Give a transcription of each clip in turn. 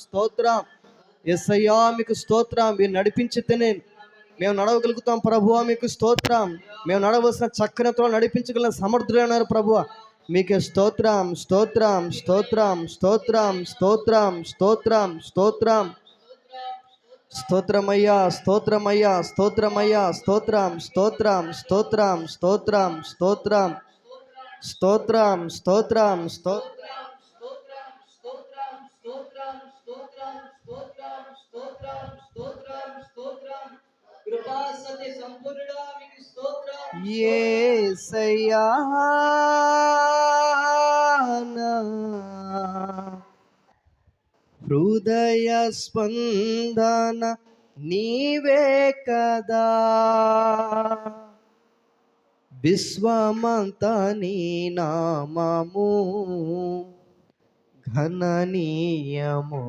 స్తోత్రం. యేసయ్యా మీకు స్తోత్రం. మీరు నడిపించితేనే మేము నడవగలుగుతాం ప్రభువా, మీకు స్తోత్రం. మేము నడవలసిన చక్రతో నడిపించగల సమర్థులైనారు ప్రభువా, మీకే స్తోత్రం స్తోత్రం స్తోత్రం స్తోత్రం స్తోత్రం స్తోత్రం స్తోత్రం స్తోత్రమయ్యా స్తోత్రమయ్యా స్తోత్రమయ్యా స్తోత్రం స్తోత్రం స్తోత్రం స్తోత్రం స్తోత్రం స్తోత్రం స్తోత్రం స్తోత్రం యేసయ్యా హృదయ స్పందన నీవే కదా, విశ్వమంత నీ నామము ఘననీయము.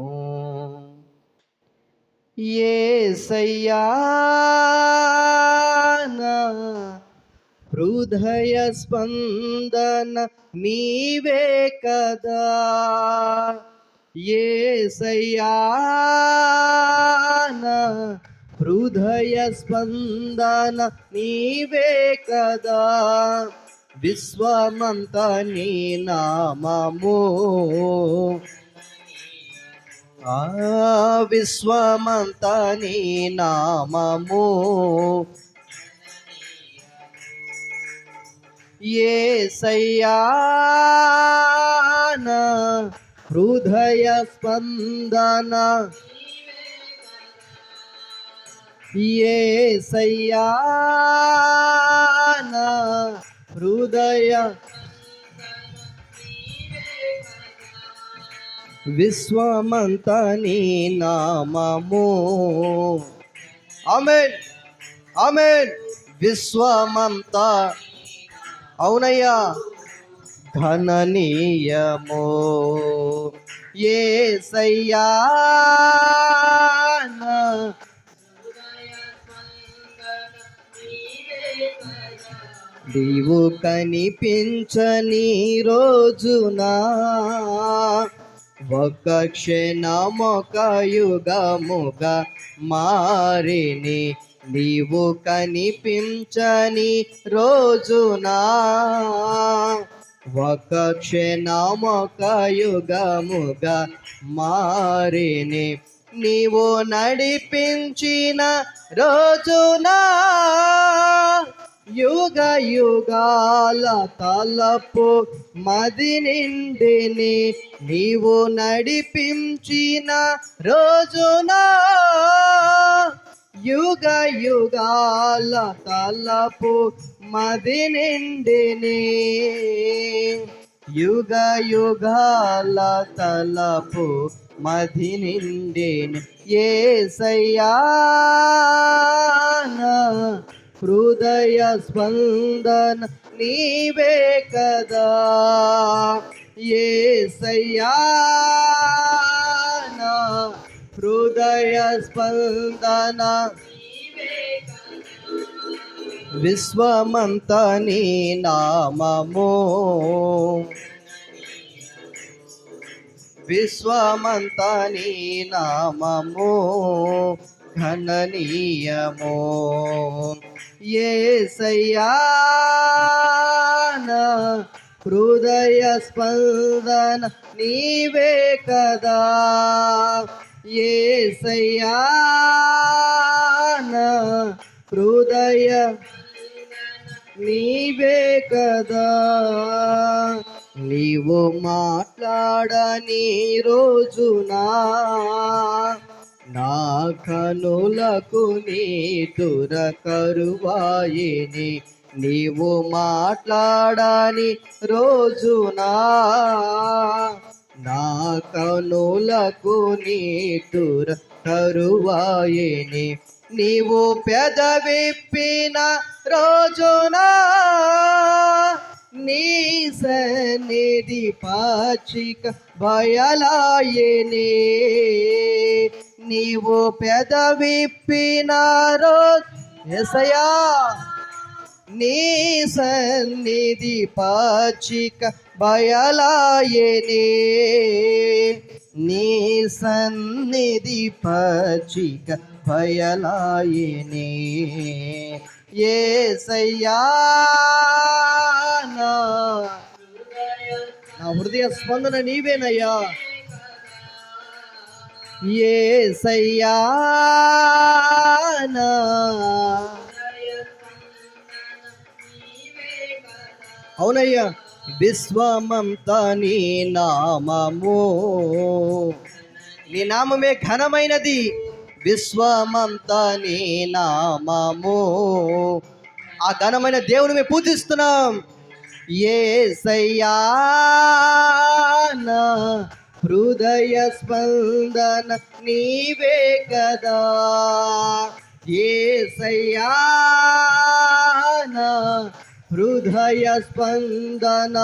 యేసయ్యా హృదయ స్పందన నీవే కదా, యేసయ్యా హృదయ స్పందన నీవే కదా, విశ్వమంత నీ నామము విశ్వమంత నీ నామము. యేసయ్యా హృదయ స్పందన యేసయ్యా హృదయ విశ్వమంత నీ నామము. ఆమేన్ ఆమేన్. విశ్వమంత అవునయ్యా ఘననీయము. యేసయ్యా నీవు కనిపించని రోజునా ఒక క్షణమొక యుగముగా మారిని, నీవు కనిపించని రోజునా ఒక క్షణమొక యుగముగా మారిని, నీవు నడిపించిన రోజునా యుగ యుగాల తలపు మది నిండిని, నీవు నడిపించిన రోజునా యుగ యుగాల తలపు మది నిండిని, యుగ యుగాల తలపు మది నిండిని. యేసయ్యా హృదయ స్పందన నీవే కదా, యేసయ్యా హృదయ స్పందన విశ్వమంత నీ నామము, విశ్వమంత నీ నామము ఘననీయము. యేసయ్యా హృదయ స్పందన నీవే కదా, యేసయ్యా హృదయ నీవే కదా. నీవు మాట్లాడని రోజునా నా కనులకు నీతుర కరువాయిని, నీవు మాట్లాడని రోజునా నా కనులకు నీతుర కరువాయిని, నీవు పెదవిప్పిన రోజునా నీ సన్నిధి పాచిక బయలాయనే, నీవు పెదవిప్పిన రోజు యేసయ్యా నీ సన్నిధి పాచిక బయలాయనే, నీ సన్నిధి పచ్చిక బయలాయనే యేసయ్యా నా హృదయ స్పందన నీవేనయ్యా యేసయ్యా నా అవునయ్యా విశ్వమంతా నీ నామము నీ నామమే ఘనమైనది విశ్వమంతా నీ నామము ఆ ఘనమైన దేవుని మేము పూజిస్తున్నాం యేసయ్యా నా హృదయ స్పందన నీవే కదా యేసయ్యా నా హృదయ స్పందన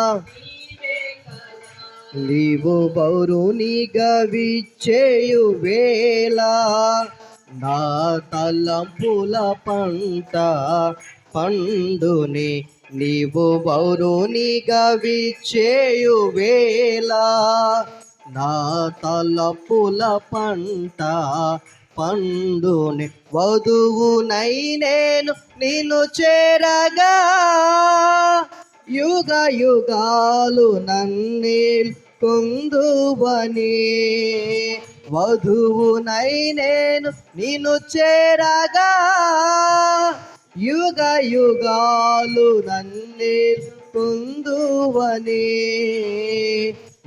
నీవు పౌరునిగా విచ్చేయు వేళ నా తలంపుల పంట పండుని నీవు పౌరునిగా విచ్చేయు వేళ నా తలంపుల పంట పండుని వధువునై నేను నిన్ను చేరగా యుగ యుగాలు నన్నేల్ కొందువని వధువునై నేను నిన్ను చేరగా యుగ యుగాలు నన్నేల్ కొందువని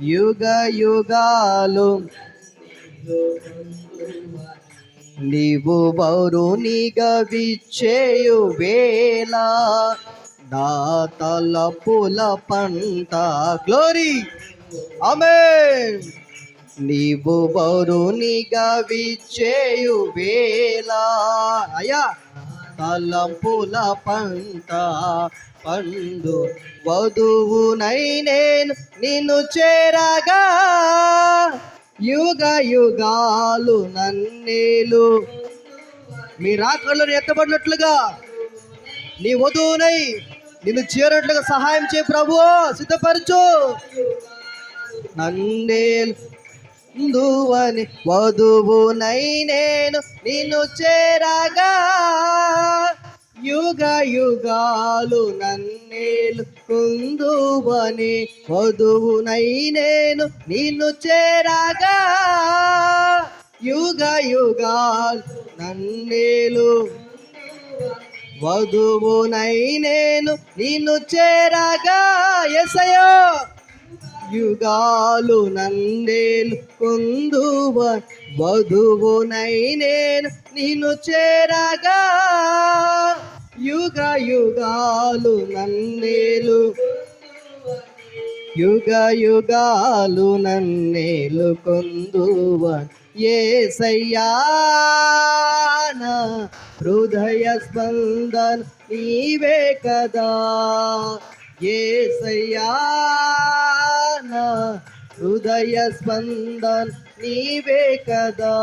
యుగ యుగాలు నీవు పౌరునిగా విచ్చేయు వేళ నా తలపుల పంట గ్లోరీ ఆమేన్ నీవు పౌరునిగా విచ్చేయు వేళ అయ్యా తలంపుల పంట పండు వధువునై నేను నిన్ను చేరగా యుగ యుగాలు నన్నేలు మీ రాకళ్ళు ఎత్తబడినట్లుగా నీ వధువునై నిన్ను చేరట్లుగా సహాయం చేయ ప్రభు సిద్ధపరచు నన్నేలువని వధువునై నేను నిన్ను చేరగా యుగ యుగాలు నన్నేలు కుందువని వధువునై నేను నిన్ను చేరగా యుగ యుగాలు నన్నేలు వధువునై నేను నిన్ను చేరగా యేసయ్యా యుగాలు నన్నేలు కుందువ వధువునై నేను నిన్ను చేరగా యుగ యుగాలు నన్నేలు యుగ యుగాలు నన్నేలు కొందువ యేసయ్యా నా హృదయ స్పందన నీవే కదా యేసయ్యా నా హృదయ స్పందన నీవే కదా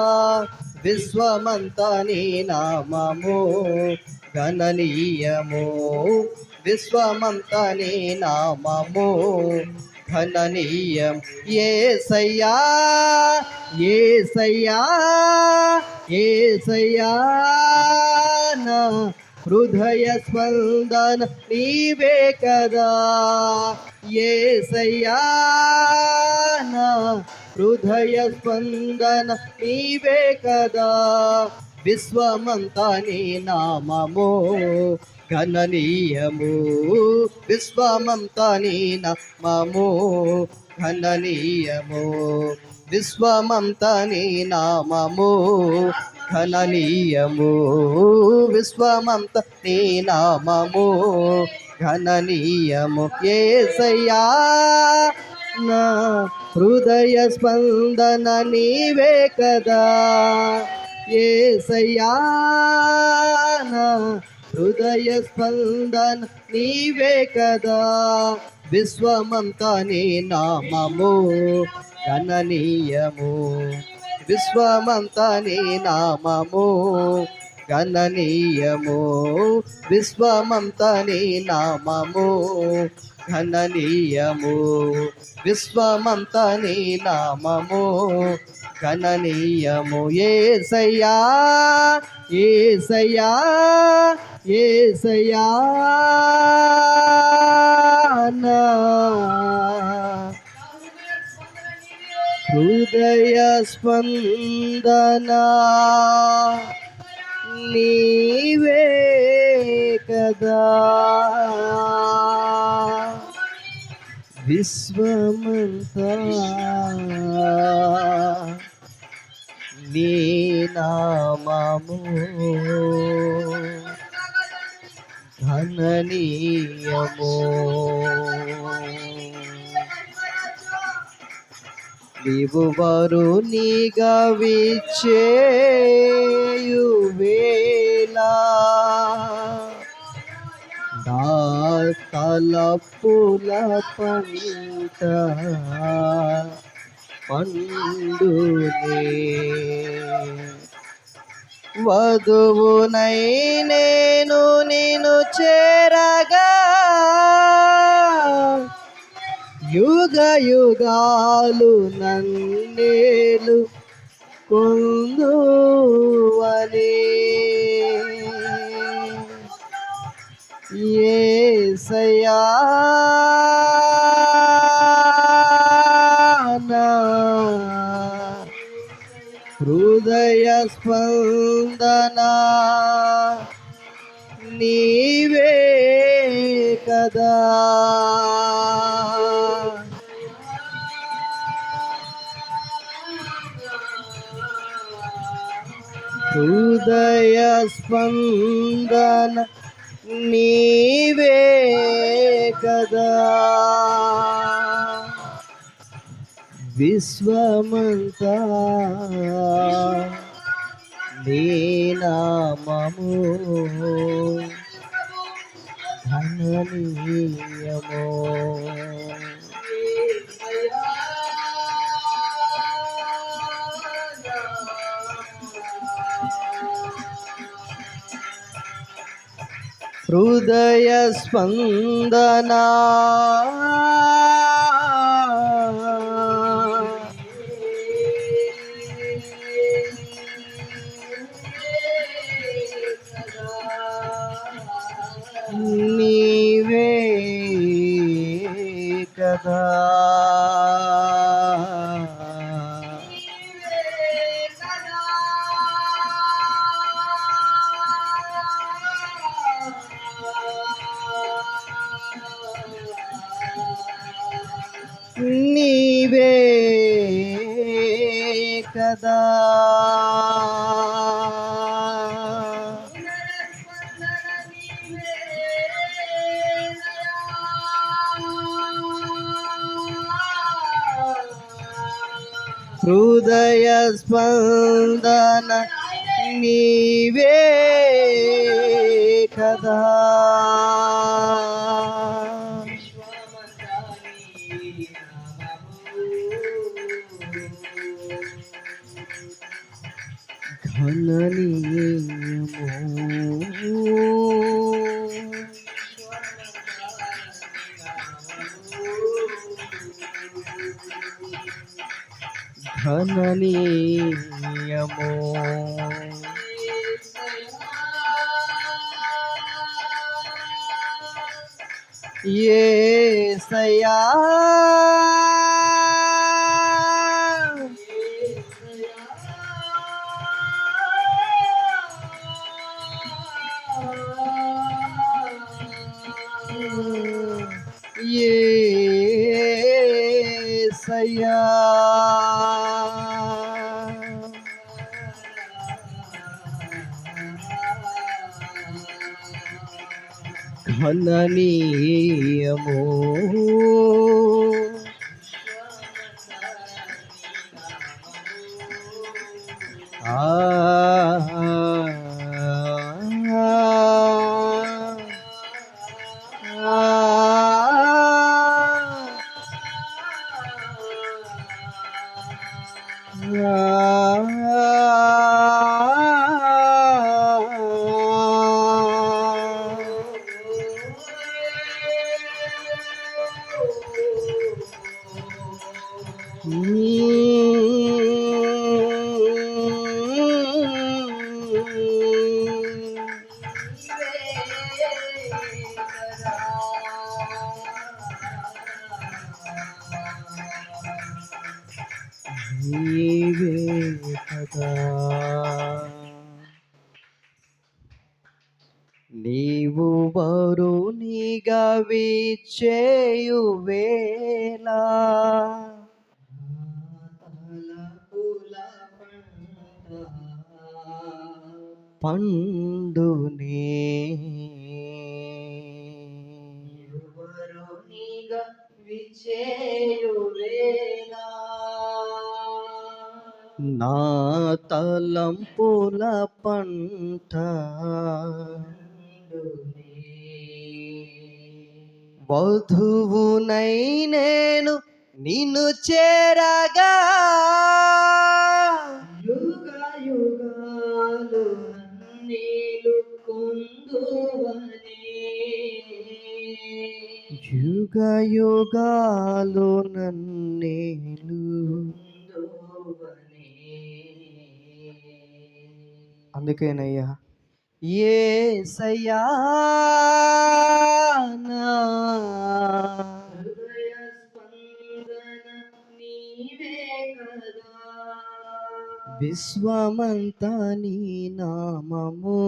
విశ్వమంతా నీ నామము గణనీయము విశ్వమంతా నీ నామము ఘననీయం యేసయ్యా యేసయ్యా యేసయ్యా నా హృదయ స్పందన నీవే కదా యేసయ్యా నా హృదయ స్పందన నీవే కదా విశ్వమంతా నీ నామము ఘననీయము విశ్వమంతా నీ నామము ఘననీయము విశ్వమంతా నీ నామము ఘననీయము విశ్వమంతా నీ నామము ఘననీయము యేసయ్యా నా హృదయ స్పందన నీవే కదా యేసయ్యా నా హృదయ స్పందన నీవే కదా విశ్వమంతా నీ నామము గణనీయము విశ్వమంతా నీ నామము గణనీయము విశ్వమంతా నీ నామము ఘననీయము, విశ్వమంతా నీ నామము ఘననీయము. యేసయ్యా యేసయ్యా యేసయ్యా నా హృదయ స్పందన నీవే కదా, విశ్వమంతా నీ నామము ఘననీయము. నీవు వరునిగా విచ్చేయు వేళ నా తలపుల పంట పండునే, వధువునై నేను నిన్ను చేరగా యుగ యుగాలు నన్నేలు కొందువనే. యేసయ్యా నా హృదయ స్పందన నీవే కదా, హృదయ స్పందన నీవే కదా, విశ్వమంతా నీ నామము ఘననీయము. హృదయ స్పందన నీవే కదా, నీవే కదా, హృదయ స్పందన నీవే కదా, ఘననీయము ఘననీయము. యేసయ్యా యేసయ్యా ఘననీయము. కదా. నీవు వరునిగా విచ్చేయు వేళ పండునే వరునిగా విచ్చేయు వేళ నా తలంపుల పంట వధువునై నేను నిన్ను చేరగా యుగ యుగాలు నీలు కుందువనే యుగ యుగాలు నన్నేలు అందుకేనయ్యా యేసయ్యా నా హృదయ స్పందన నీవే కదా. విశ్వమంతా నీ నామము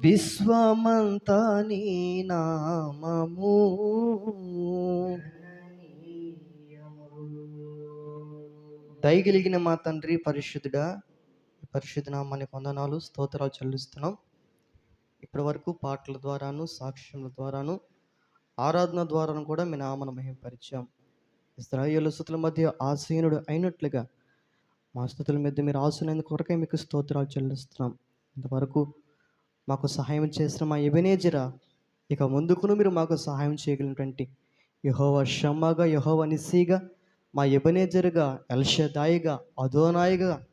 విశ్వమంతా నీ నామము దయగలిగిన మా తండ్రి పరిశుద్ధుడా, పరిశుద్ధ నామానికి వందనాలు స్తోత్రాలు చెల్లిస్తున్నాం. ఇప్పటి వరకు పాటల ద్వారాను సాక్ష్యముల ద్వారాను ఆరాధన ద్వారాను కూడా మీ నామను మహిమపరిచాం. ఇశ్రాయేలు స్తుతుల మధ్య ఆసీనుడు అయినట్లుగా మా స్తుతుల మధ్య మీరు ఆసీనుల కొరకై మీకు స్తోత్రాలు చెల్లిస్తున్నాం. ఇంతవరకు మాకు సహాయం చేసిన మా ఎబెనేజరా, ఇక ముందుకును మీరు మాకు సహాయం చేయగలిగినటువంటి యెహోవా షమ్మాగా, యెహోవా నిస్సీగా, మా ఎబెనేజరుగా, ఎల్షదాయిగా, అదోనాయిగా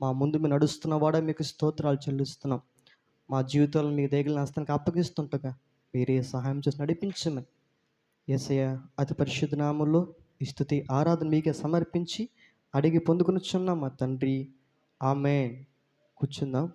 మా ముందు మీరు నడుస్తున్నవాడా మీకు స్తోత్రాలు చెల్లిస్తున్నాం. మా జీవితాలను మీ దయగల హస్తానికి అప్పగిస్తుంటగా మీరే సహాయం చేసి నడిపించమని యేసయ్య అతి పరిశుద్ధ నామములో ఈ స్తుతి ఆరాధన మీకే సమర్పించి అడిగి పొందుకునిచున్నాం మా తండ్రి. ఆమేన్. కూర్చుందాం.